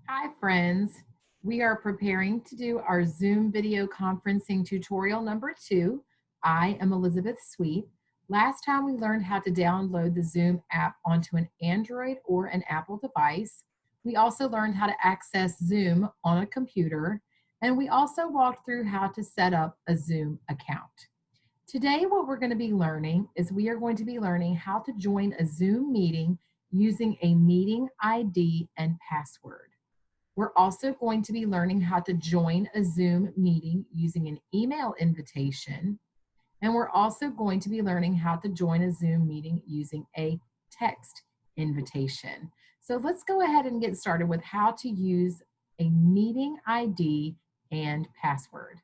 Hi friends, we are preparing to do our Zoom video conferencing tutorial number 2. I am Elizabeth Sweet. Last time we learned how to download the Zoom app onto an Android or an Apple device. We also learned how to access Zoom on a computer, and we also walked through how to set up a Zoom account. Today, what we're going to be learning is we are going to be learning how to join a Zoom meeting using a meeting ID and password. We're also going to be learning how to join a Zoom meeting using an email invitation. And we're also going to be learning how to join a Zoom meeting using a text invitation. So let's go ahead and get started with how to use a meeting ID and password.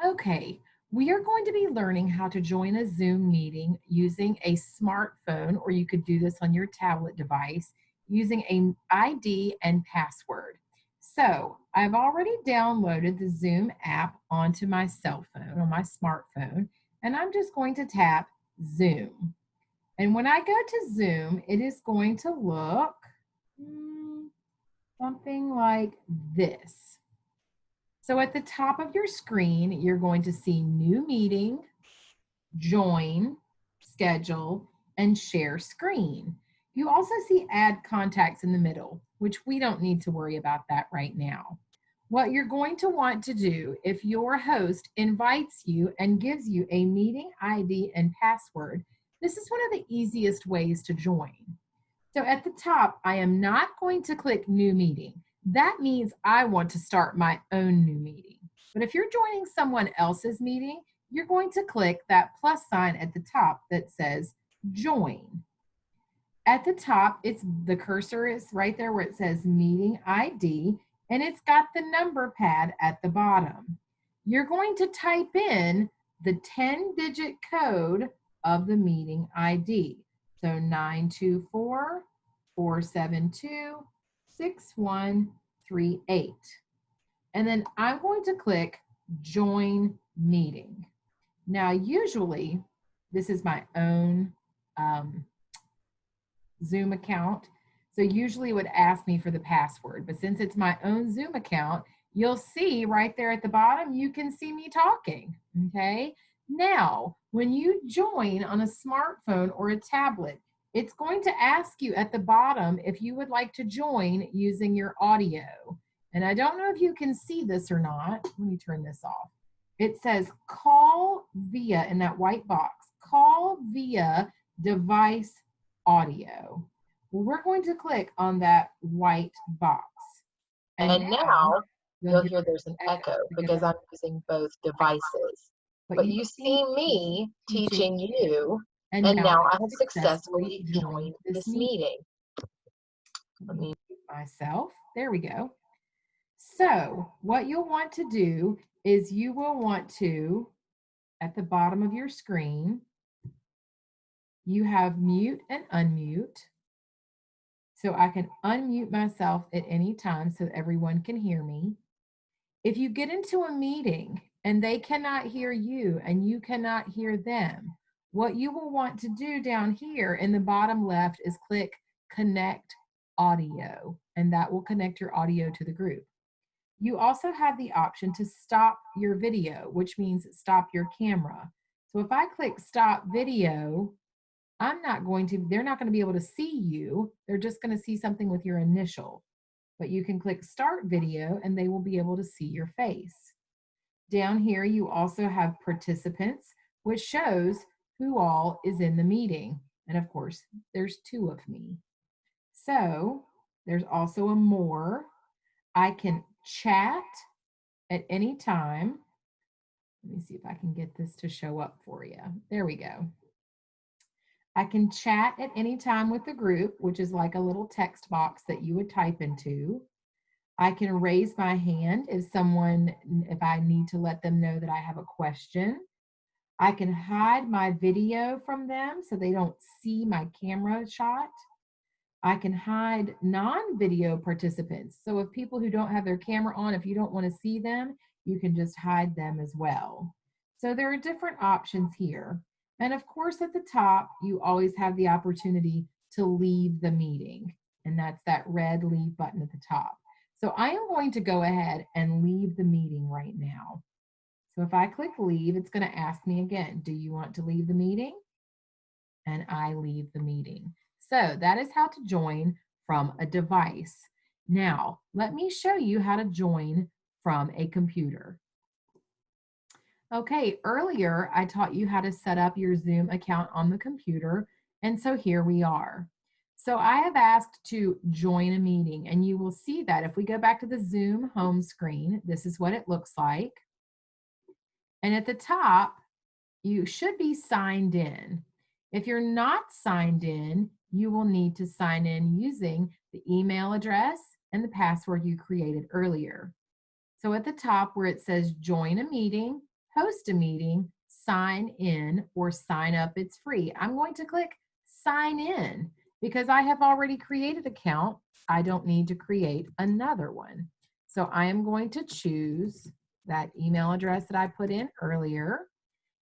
Okay, we are going to be learning how to join a Zoom meeting using a smartphone, or you could do this on your tablet device, using an ID and password. So I've already downloaded the Zoom app onto my cell phone, on my smartphone, and I'm just going to tap Zoom. And when I go to Zoom, it is going to look something like this. So at the top of your screen, you're going to see new meeting, join, schedule, and share screen. You also see add contacts in the middle, which we don't need to worry about that right now. What you're going to want to do if your host invites you and gives you a meeting ID and password, this is one of the easiest ways to join. So at the top, I am not going to click new meeting. That means I want to start my own new meeting. But if you're joining someone else's meeting, you're going to click that plus sign at the top that says join. At the top, the cursor is right there where it says meeting ID, and it's got the number pad at the bottom. You're going to type in the 10-digit code of the meeting ID. So 924-472-6138. And then I'm going to click join meeting. Now, usually, this is my own Zoom account. So usually it would ask me for the password, but since it's my own Zoom account, you'll see right there at the bottom, you can see me talking, okay? Now, when you join on a smartphone or a tablet, it's going to ask you at the bottom if you would like to join using your audio. And I don't know if you can see this or not. Let me turn this off. It says call via, in that white box, call via device audio. Well, we're going to click on that white box. And now you'll hear there's an echo because I'm using both devices. But you see me teaching you, and now I have successfully joined this meeting. Let me mute myself. There we go. So what you'll want to do is you will want to, at the bottom of your screen, you have mute and unmute. So I can unmute myself at any time so everyone can hear me. If you get into a meeting and they cannot hear you and you cannot hear them, what you will want to do down here in the bottom left is click connect audio, and that will connect your audio to the group. You also have the option to stop your video, which means stop your camera. So if I click stop video, they're not going to be able to see you. They're just going to see something with your initial. But you can click start video and they will be able to see your face. Down here, you also have participants, which shows who all is in the meeting. And of course, there's 2 of me. So there's also a more. I can chat at any time. Let me see if I can get this to show up for you. There we go. I can chat at any time with the group, which is like a little text box that you would type into. I can raise my hand if I need to let them know that I have a question. I can hide my video from them so they don't see my camera shot. I can hide non-video participants. So if people who don't have their camera on, if you don't want to see them, you can just hide them as well. So there are different options here. And of course, at the top, you always have the opportunity to leave the meeting. and that's that red leave button at the top. So I am going to go ahead and leave the meeting right now. So if I click leave, it's going to ask me again, do you want to leave the meeting? And I leave the meeting. So that is how to join from a device. Now, let me show you how to join from a computer. Okay, earlier I taught you how to set up your Zoom account on the computer, and so here we are. So I have asked to join a meeting, and you will see that if we go back to the Zoom home screen, this is what it looks like. And at the top, you should be signed in. If you're not signed in, you will need to sign in using the email address and the password you created earlier. So at the top where it says join a meeting, host a meeting, sign in, or sign up, it's free. I'm going to click sign in because I have already created an account. I don't need to create another one. So I am going to choose that email address that I put in earlier,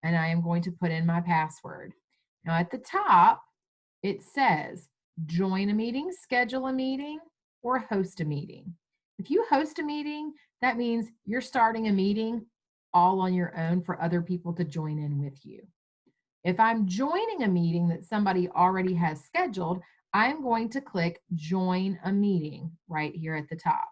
and I am going to put in my password. Now at the top, it says join a meeting, schedule a meeting, or host a meeting. If you host a meeting, that means you're starting a meeting all on your own for other people to join in with you. If I'm joining a meeting that somebody already has scheduled, I'm going to click join a meeting right here at the top.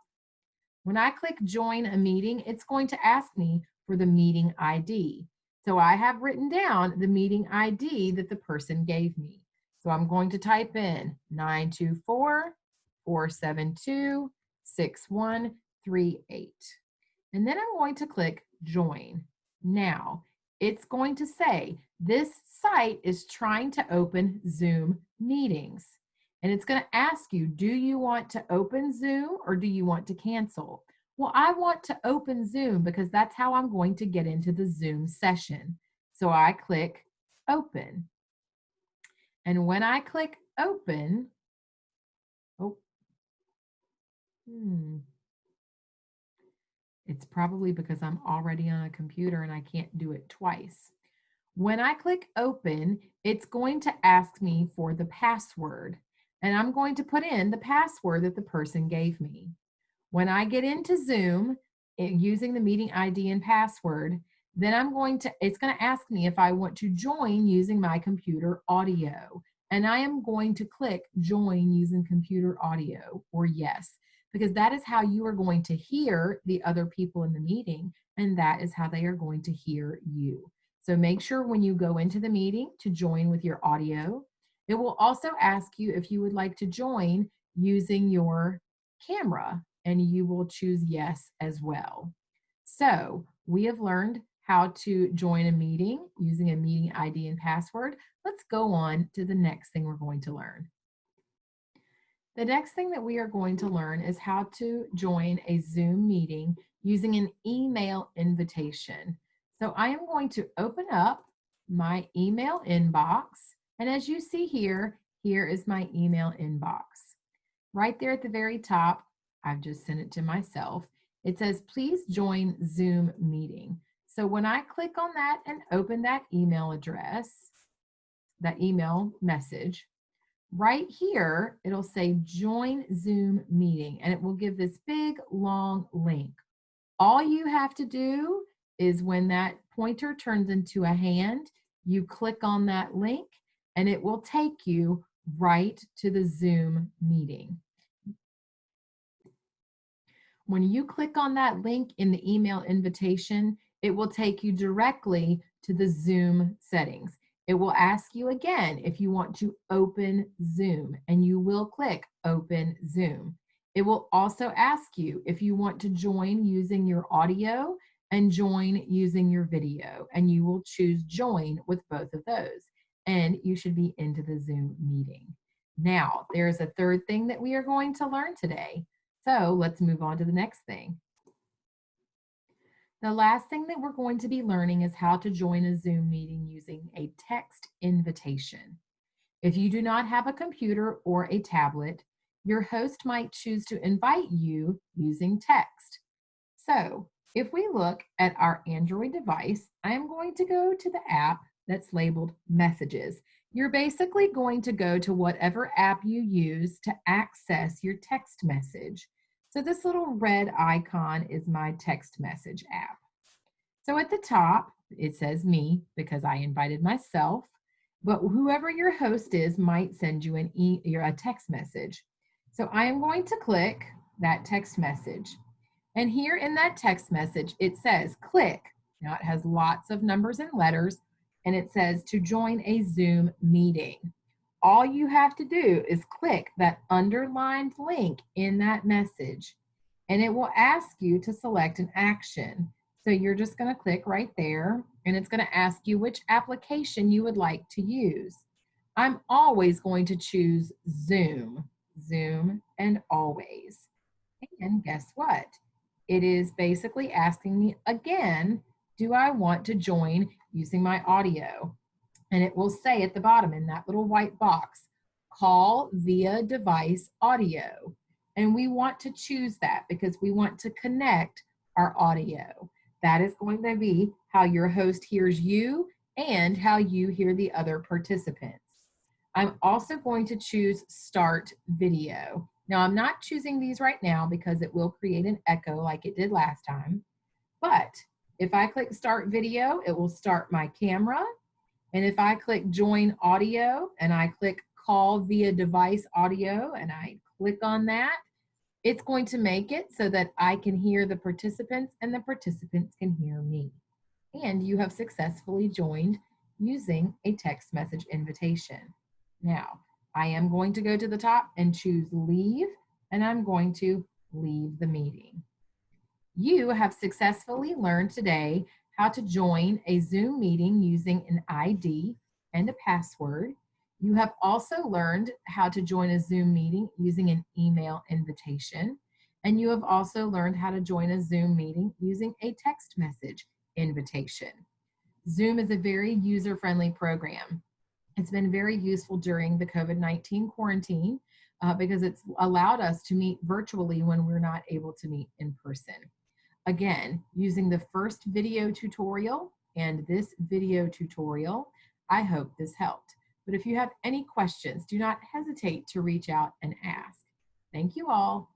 When I click join a meeting, it's going to ask me for the meeting ID. So I have written down the meeting ID that the person gave me. So I'm going to type in 924-472-6138. And then I'm going to click join. Now, it's going to say this site is trying to open Zoom meetings. And it's going to ask you, do you want to open Zoom or do you want to cancel? Well, I want to open Zoom because that's how I'm going to get into the Zoom session. So I click open. And when I click open, it's probably because I'm already on a computer and I can't do it twice. When I click open, it's going to ask me for the password. And I'm going to put in the password that the person gave me. When I get into Zoom using the meeting ID and password, then it's going to ask me if I want to join using my computer audio. And I am going to click join using computer audio or yes, because that is how you are going to hear the other people in the meeting, and that is how they are going to hear you. So make sure when you go into the meeting to join with your audio. It will also ask you if you would like to join using your camera, and you will choose yes as well. So we have learned how to join a meeting using a meeting ID and password. Let's go on to the next thing we're going to learn. The next thing that we are going to learn is how to join a Zoom meeting using an email invitation. So I am going to open up my email inbox. And as you see here, here is my email inbox. Right there at the very top, I've just sent it to myself. It says, please join Zoom meeting. So when I click on that and open that email address, that email message, right here, it'll say join Zoom meeting, and it will give this big long link. All you have to do is when that pointer turns into a hand, you click on that link and it will take you right to the Zoom meeting. When you click on that link in the email invitation, it will take you directly to the Zoom settings. It will ask you again if you want to open Zoom, and you will click open Zoom. It will also ask you if you want to join using your audio and join using your video, and you will choose join with both of those, and you should be into the Zoom meeting. Now, there's a third thing that we are going to learn today. So let's move on to the next thing. The last thing that we're going to be learning is how to join a Zoom meeting using a text invitation. If you do not have a computer or a tablet, your host might choose to invite you using text. So if we look at our Android device, I am going to go to the app that's labeled Messages. You're basically going to go to whatever app you use to access your text message. So this little red icon is my text message app. So at the top, it says me because I invited myself, but whoever your host is might send you a text message. So I am going to click that text message. And here in that text message, it says click. Now it has lots of numbers and letters, and it says to join a Zoom meeting. All you have to do is click that underlined link in that message, and it will ask you to select an action. So you're just going to click right there, and it's going to ask you which application you would like to use. I'm always going to choose Zoom, Zoom, and always. And guess what? It is basically asking me again, do I want to join using my audio? And it will say at the bottom in that little white box, call via device audio. And we want to choose that because we want to connect our audio. That is going to be how your host hears you and how you hear the other participants. I'm also going to choose start video. Now I'm not choosing these right now because it will create an echo like it did last time. But if I click start video, it will start my camera. And if I click join audio and I click call via device audio and I click on that, it's going to make it so that I can hear the participants and the participants can hear me. And you have successfully joined using a text message invitation. Now, I am going to go to the top and choose leave, and I'm going to leave the meeting. You have successfully learned today how to join a Zoom meeting using an ID and a password. You have also learned how to join a Zoom meeting using an email invitation. And you have also learned how to join a Zoom meeting using a text message invitation. Zoom is a very user-friendly program. It's been very useful during the COVID-19 quarantine because it's allowed us to meet virtually when we're not able to meet in person. Again, using the first video tutorial and this video tutorial, I hope this helped. But if you have any questions, do not hesitate to reach out and ask. Thank you all.